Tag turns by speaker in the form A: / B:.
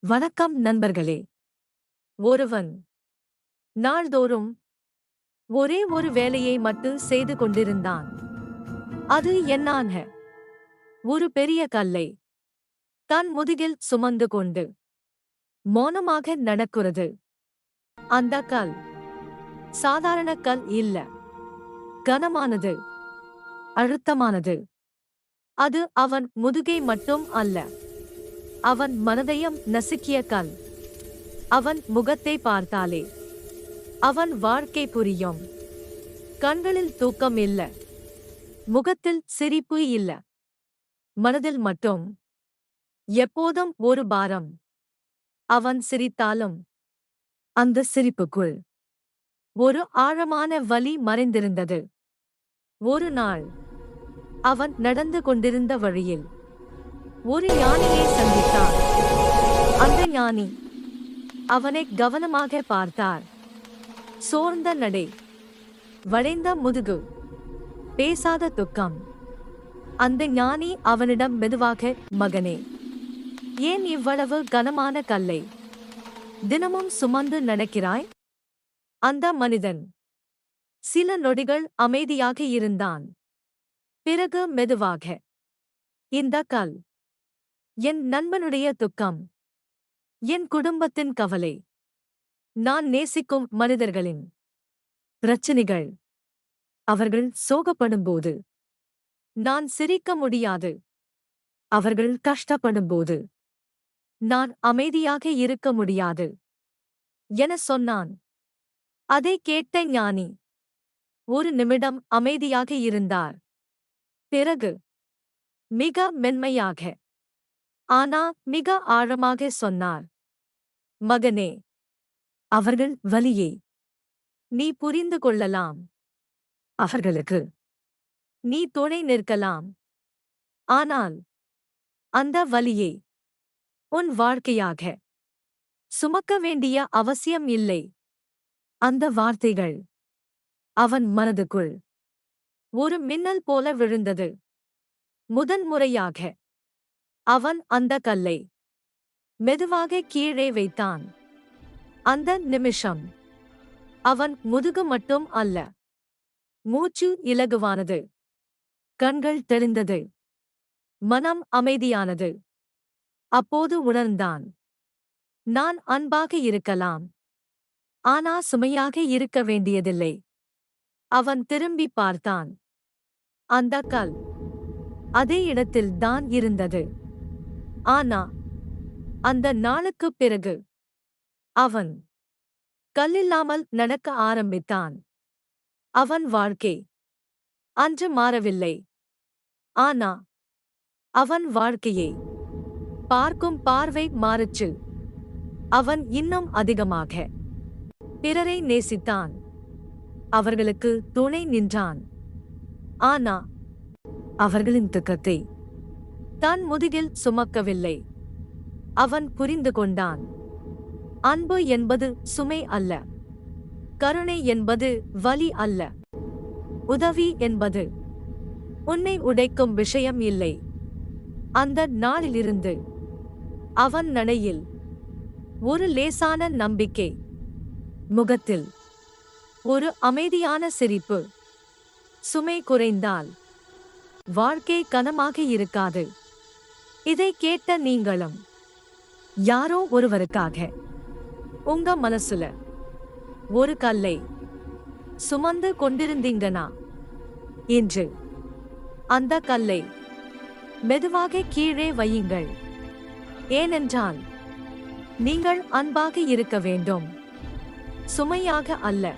A: வணக்கம் நண்பர்களே. ஒருவன் நாள்தோறும் ஒரே ஒரு வேலையை மட்டும் செய்து கொண்டிருந்தான். அது என்னான ஒரு பெரிய கல்லை தன் முதுகில் சுமந்து கொண்டு மௌனமாக நடக்கிறது. அந்த கல் சாதாரண கல் இல்ல, கனமானது, அழுத்தமானது. அது அவன் முதுகை மட்டும் அல்ல, அவன் மனதையும் நசுக்கிய கல். அவன் முகத்தை பார்த்தாலே அவன் வாழ்க்கை புரியும். கண்களில் தூக்கம் இல்ல, முகத்தில் சிரிப்பு இல்ல, மனதில் மட்டும் எப்போதும் ஒரு பாரம். அவன் சிரித்தாலும் அந்த சிரிப்புக்குள் ஒரு ஆழமான வலி மறைந்திருந்தது. ஒரு நாள் அவன் நடந்து கொண்டிருந்த வழியில் ஒரு ஞானியை சந்தித்தான். அந்த ஞானி அவனை கவனமாக பார்த்தார். சோர்ந்த நடை, வளைந்த முதுகு, பேசாத துக்கம். அந்த ஞானி அவனிடம் மெதுவாக, மகனே, ஏன் இவ்வளவு கனமான கல்லை தினமும் சுமந்து நடக்கிறாய்? அந்த மனிதன் சில நொடிகள் அமைதியாக இருந்தான். பிறகு மெதுவாக, இந்த கல் என் நண்பனுடைய துக்கம், என் குடும்பத்தின் கவலை, நான் நேசிக்கும் மனிதர்களின் பிரச்சனைகள். அவர்கள் சோகப்படும்போது நான் சிரிக்க முடியாது, அவர்கள் கஷ்டப்படும்போது நான் அமைதியாக இருக்க முடியாது என சொன்னான். அதை கேட்ட ஞானி ஒரு நிமிடம் அமைதியாக இருந்தார். பிறகு மிக மென்மையாக, ஆனா மிக ஆழமாக சொன்னார், மகனே, அவர்கள் வலியை நீ புரிந்து கொள்ளலாம், அவர்களுக்கு நீ துணை நிற்கலாம், ஆனால் அந்த வலியை உன் வாழ்க்கையாக சுமக்க வேண்டிய அவசியம் இல்லை. அந்த வார்த்தைகள் அவன் மனதுக்குள் ஒரு மின்னல் போல விழுந்தது. முதன்முறையாக அவன் அந்த கல்லை மெதுவாக கீழே வைத்தான். அந்த நிமிஷம் அவன் முதுகு மட்டும் அல்ல, மூச்சு இலகுவானது, கண்கள் தெளிந்தது, மனம் அமைதியானது. அப்போது உணர்ந்தான், நான் அன்பாக இருக்கலாம், ஆனா சுமையாக இருக்க வேண்டியதில்லை. அவன் திரும்பி பார்த்தான். அந்த கல் அதே இடத்தில் தான் இருந்தது. ஆனா அந்த நாளுக்குப் பிறகு அவன் கல்லில்லாமல் நடக்க ஆரம்பித்தான். அவன் வாழ்க்கை அன்று மாறவில்லை, ஆனா அவன் வாழ்க்கையை பார்க்கும் பார்வை மாறுச்சு. அவன் இன்னும் அதிகமாக பிறரை நேசித்தான், அவர்களுக்கு துணை நின்றான். ஆனா அவர்களின் துக்கத்தை தன் முதுகில் சுமக்கவில்லை. அவன் புரிந்து கொண்டான், அன்பு என்பது சுமை அல்ல, கருணை என்பது வலி அல்ல, உதவி என்பது உன்னை உடைக்கும் விஷயம் இல்லை. அந்த நாளிலிருந்து அவன் நடையில் ஒரு லேசான நம்பிக்கை, முகத்தில் ஒரு அமைதியான சிரிப்பு. சுமை குறைந்தால் வாழ்க்கை கனமாக இருக்காது. இதை கேட்ட நீங்களும் யாரோ ஒருவருக்காக உங்க மனசுல ஒரு கல்லை சுமந்து கொண்டிருந்தீங்கனா, இன்று அந்த கல்லை மெதுவாக கீழே வையுங்கள். ஏனென்றால் நீங்கள் அன்பாக இருக்க வேண்டும், சுமையாக அல்ல.